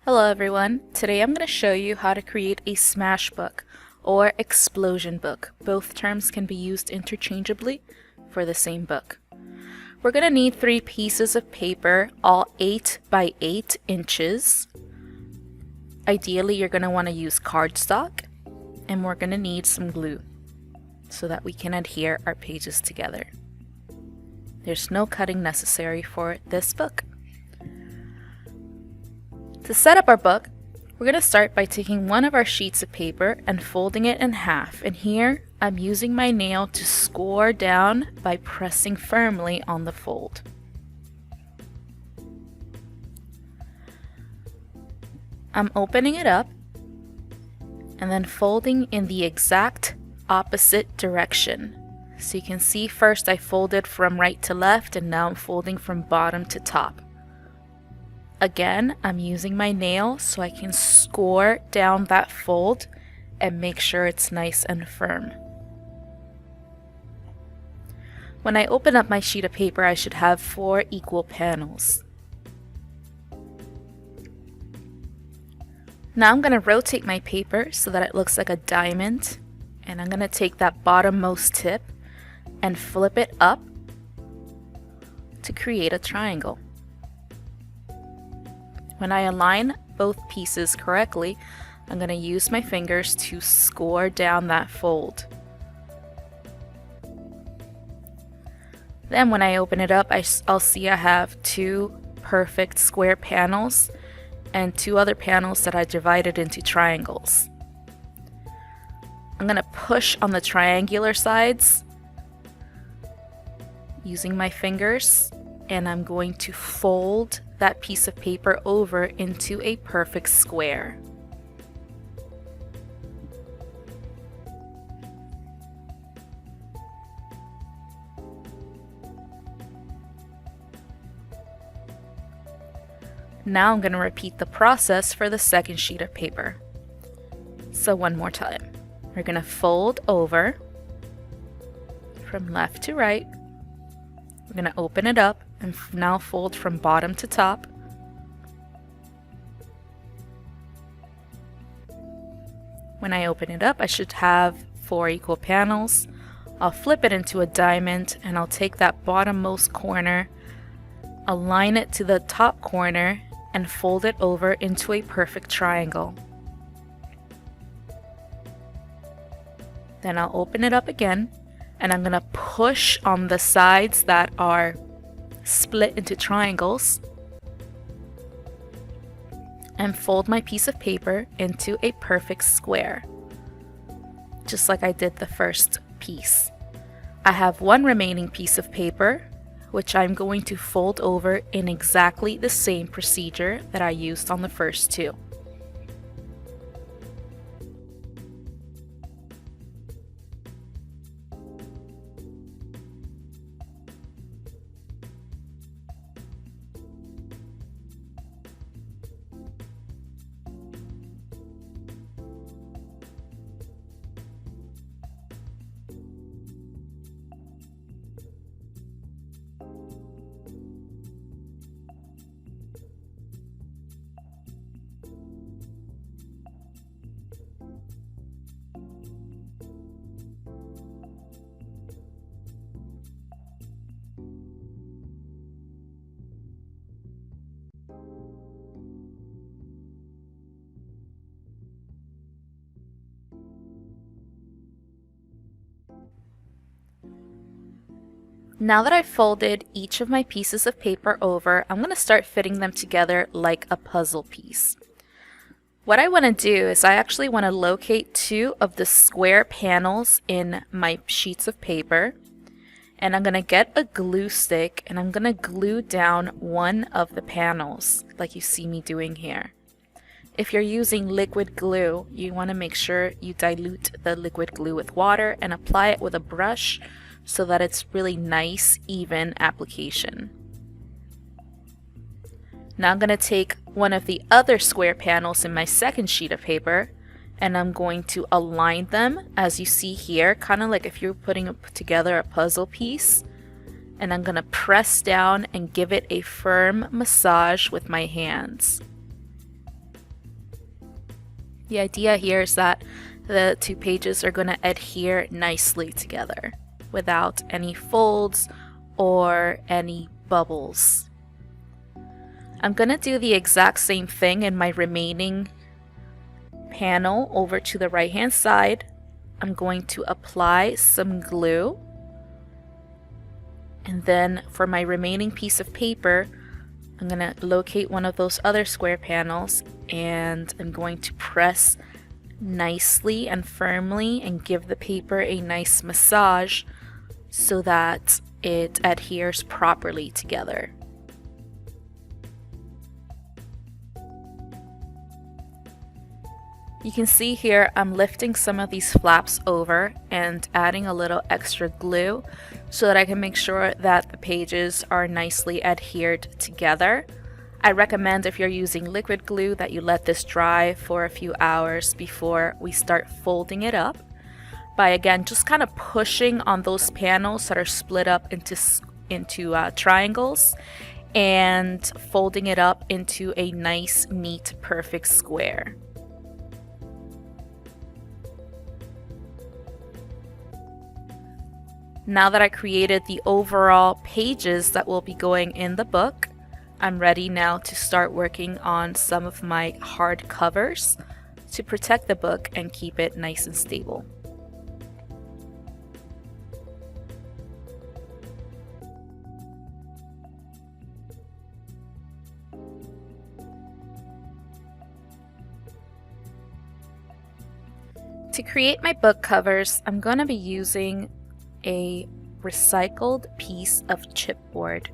Hello everyone, today I'm going to show you how to create a smash book or explosion book. Both terms can be used interchangeably for the same book. We're going to need 3 pieces of paper, all 8 by 8 inches. Ideally you're going to want to use cardstock, and we're going to need some glue so that we can adhere our pages together. There's no cutting necessary for this book. To set up our book, we're going to start by taking one of our sheets of paper and folding it in half. And here, I'm using my nail to score down by pressing firmly on the fold. I'm opening it up and then folding in the exact opposite direction. So you can see first I folded from right to left, and now I'm folding from bottom to top. Again, I'm using my nail so I can score down that fold and make sure it's nice and firm. When I open up my sheet of paper, I should have 4 equal panels. Now I'm going to rotate my paper so that it looks like a diamond, and I'm going to take that bottommost tip and flip it up to create a triangle. When I align both pieces correctly, I'm going to use my fingers to score down that fold. Then when I open it up, I'll see I have 2 perfect square panels and 2 other panels that I divided into triangles. I'm going to push on the triangular sides using my fingers, and I'm going to fold that piece of paper over into a perfect square. Now I'm going to repeat the process for the second sheet of paper. So one more time. We're going to fold over from left to right. We're going to open it up and now fold from bottom to top. When I open it up, I should have 4 equal panels. I'll flip it into a diamond, and I'll take that bottommost corner, align it to the top corner, and fold it over into a perfect triangle. Then I'll open it up again, and I'm going to push on the sides that are split into triangles and fold my piece of paper into a perfect square, just like I did the first piece. I have 1 remaining piece of paper, which I'm going to fold over in exactly the same procedure that I used on the first 2. Now that I've folded each of my pieces of paper over, I'm going to start fitting them together like a puzzle piece. What I want to do is I actually want to locate 2 of the square panels in my sheets of paper, and I'm going to get a glue stick and I'm going to glue down one of the panels like you see me doing here. If you're using liquid glue, you want to make sure you dilute the liquid glue with water and apply it with a brush so that it's really nice, even application. Now I'm going to take one of the other square panels in my second sheet of paper, and I'm going to align them as you see here, kind of like if you're putting together a puzzle piece. And I'm going to press down and give it a firm massage with my hands. The idea here is that the two pages are going to adhere nicely together without any folds or any bubbles. I'm going to do the exact same thing in my remaining panel over to the right hand side. I'm going to apply some glue, and then for my remaining piece of paper I'm going to locate one of those other square panels and I'm going to press nicely and firmly and give the paper a nice massage so that it adheres properly together. You can see here I'm lifting some of these flaps over and adding a little extra glue so that I can make sure that the pages are nicely adhered together. I recommend, if you're using liquid glue, that you let this dry for a few hours before we start folding it up by, again, just kind of pushing on those panels that are split up into triangles and folding it up into a nice, neat, perfect square. Now that I created the overall pages that will be going in the book, I'm ready now to start working on some of my hard covers to protect the book and keep it nice and stable. To create my book covers, I'm going to be using a recycled piece of chipboard.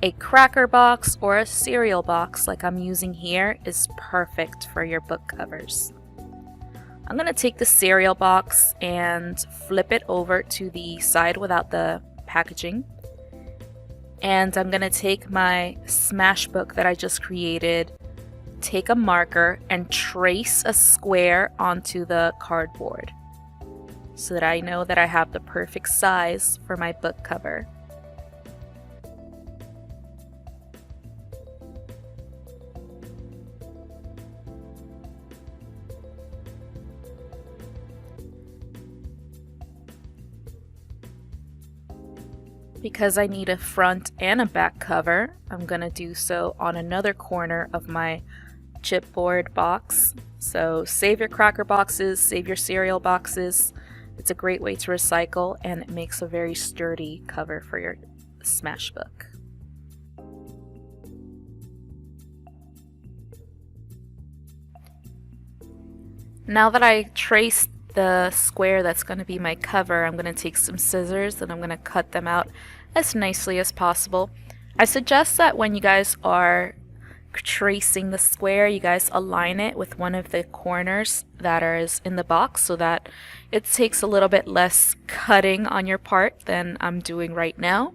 A cracker box or a cereal box like I'm using here is perfect for your book covers. I'm going to take the cereal box and flip it over to the side without the packaging. And I'm going to take my smash book that I just created, take a marker and trace a square onto the cardboard so that I know that I have the perfect size for my book cover. Because I need a front and a back cover, I'm going to do so on another corner of my chipboard box. So save your cracker boxes, save your cereal boxes. It's a great way to recycle, and it makes a very sturdy cover for your smash book. Now that I traced the square that's going to be my cover, I'm going to take some scissors and I'm going to cut them out as nicely as possible. I suggest that when you guys are tracing the square, you guys align it with one of the corners that is in the box so that it takes a little bit less cutting on your part than I'm doing right now.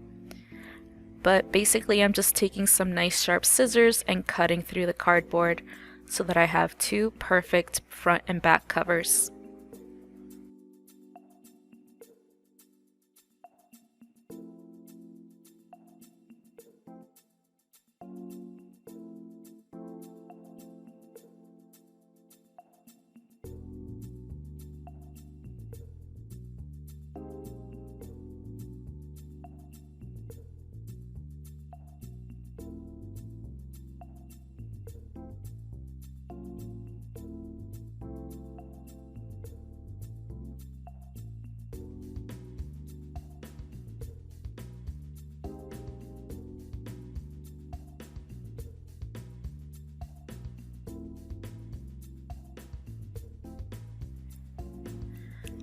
But basically I'm just taking some nice sharp scissors and cutting through the cardboard so that I have two perfect front and back covers.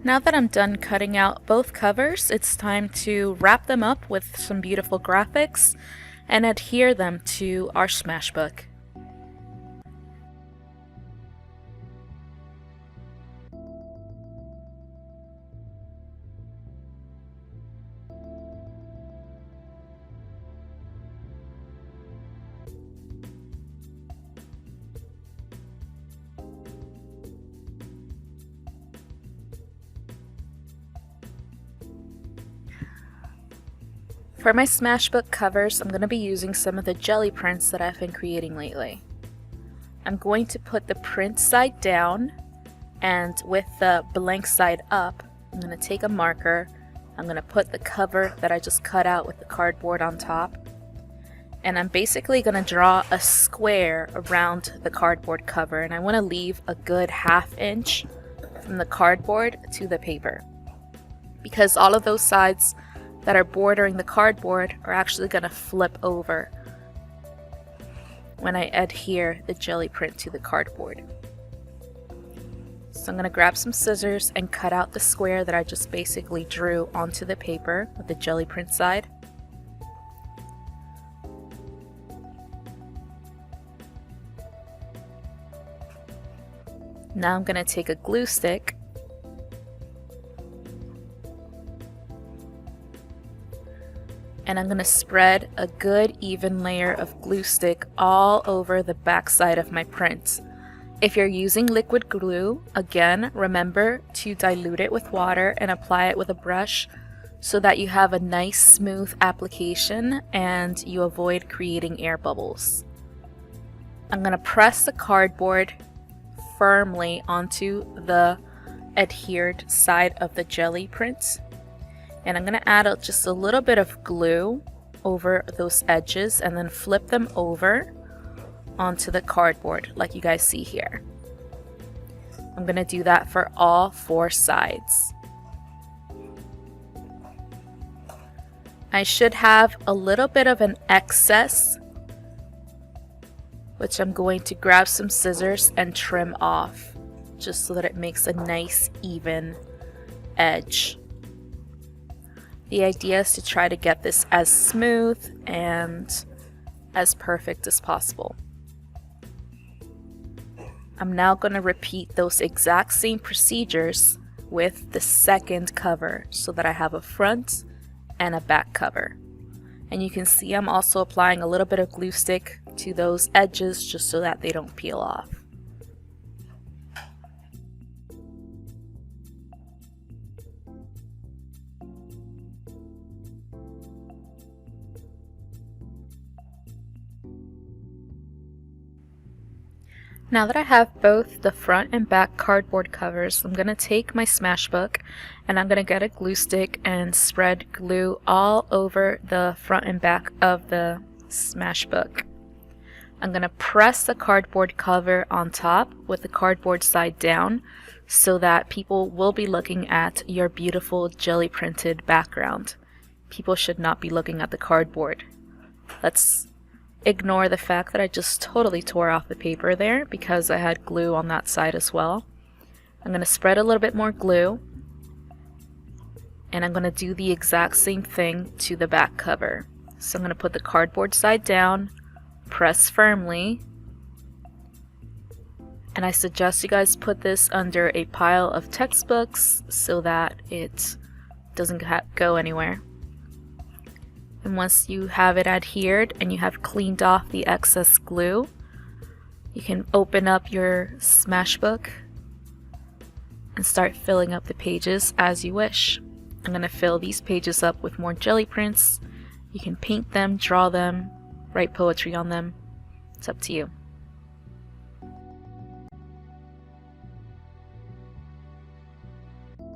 Now that I'm done cutting out both covers, it's time to wrap them up with some beautiful graphics and adhere them to our smash book. For my smash book covers, I'm going to be using some of the jelly prints that I've been creating lately. I'm going to put the print side down And with the blank side up, I'm going to take a marker, I'm going to put the cover that I just cut out with the cardboard on top, and I'm basically going to draw a square around the cardboard cover, and I want to leave a good 1/2 inch from the cardboard to the paper, because all of those sides that are bordering the cardboard are actually going to flip over when I adhere the jelly print to the cardboard. So I'm going to grab some scissors and cut out the square that I just basically drew onto the paper with the jelly print side. Now I'm going to take a glue stick and I'm going to spread a good even layer of glue stick all over the back side of my print. If you're using liquid glue, again, remember to dilute it with water and apply it with a brush so that you have a nice smooth application and you avoid creating air bubbles. I'm going to press the cardboard firmly onto the adhered side of the jelly print, and I'm going to add just a little bit of glue over those edges and then flip them over onto the cardboard like you guys see here. I'm going to do that for all 4 sides. I should have a little bit of an excess, which I'm going to grab some scissors and trim off just so that it makes a nice even edge. The idea is to try to get this as smooth and as perfect as possible. I'm now going to repeat those exact same procedures with the second cover so that I have a front and a back cover. And you can see I'm also applying a little bit of glue stick to those edges just so that they don't peel off. Now that I have both the front and back cardboard covers, I'm going to take my smash book and I'm going to get a glue stick and spread glue all over the front and back of the smash book. I'm going to press the cardboard cover on top with the cardboard side down so that people will be looking at your beautiful jelly printed background. People should not be looking at the cardboard. Let's ignore the fact that I just totally tore off the paper there because I had glue on that side as well. I'm going to spread a little bit more glue and I'm going to do the exact same thing to the back cover. So I'm going to put the cardboard side down, press firmly, and I suggest you guys put this under a pile of textbooks so that it doesn't go anywhere. And once you have it adhered and you have cleaned off the excess glue, you can open up your smash book and start filling up the pages as you wish. I'm going to fill these pages up with more jelly prints. You can paint them, draw them, write poetry on them. It's up to you.